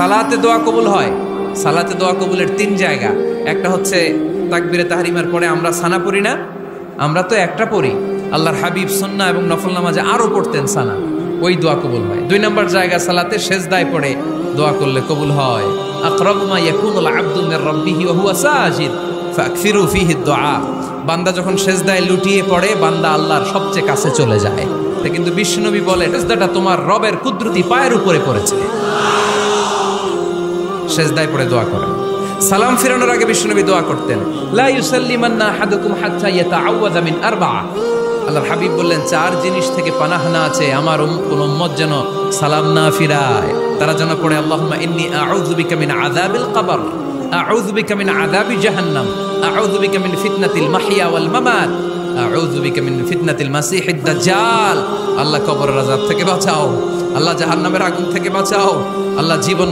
সালাতে দোয়া কবুল হয়। সালাতে দোয়া কবুলের 3 জায়গা। একটা হচ্ছে তাকবীরে তাহরিমার পরে আমরা সানা পড়ি না, আমরা তো একটা পড়ি, আল্লাহর হাবিব সুন্নাহ এবং নফল নামাজে আরো পড়তেন সানা, ওই দোয়া কবুল হয়। 2 নম্বর জায়গা সালাতে সেজদায় পড়ে দোয়া করলে কবুল হয়। আকরাবু মা ইয়াকুনুল আবদু মির রাব্বিহি ওয়া হুয়া সাজিদ ফাকসিরু ফীহি দুআ। বান্দা যখন সেজদায় লুটিয়ে পড়ে বান্দা আল্লাহর সবচেয়ে কাছে চলে যায়। তা কিন্তু বিশ্বনবী বলে সেজদাটা তোমার রবের কুদরতি পায়ের উপরে পড়েছে। সেজদায় পড়ে দোয়া করেন। সালাম ফিরানোর আগে বিশ্বনবী দোয়া করতেন, লা ইউসাল্লিমান্না আহাদুকুম হাত্তা ইয়াতাআওয়াযা মিন আরবা'a। আল্লাহর হাবিব বললেন 4 জিনিস থেকে পানাহ না আছে আমার কোন উম্মত যেন সালাম না ফিরায়। তারা যেন পড়ে আল্লাহুম্মা ইন্নী আউযু বিকা মিন আযাবিল কবর, আউযু বিকা মিন আযাবি জাহান্নাম, আউযু বিকা মিন ফিতনাতিল মাহইয়া ওয়াল মামাত, আউযু বিকা মিন ফিতনাতিল মাসিহিদ দাজ্জাল। আল্লাহ কবরের আযাব থেকে বাঁচাও, আল্লাহ জাহান্নামের আগুন থেকে বাঁচাও, আল্লাহ জীবন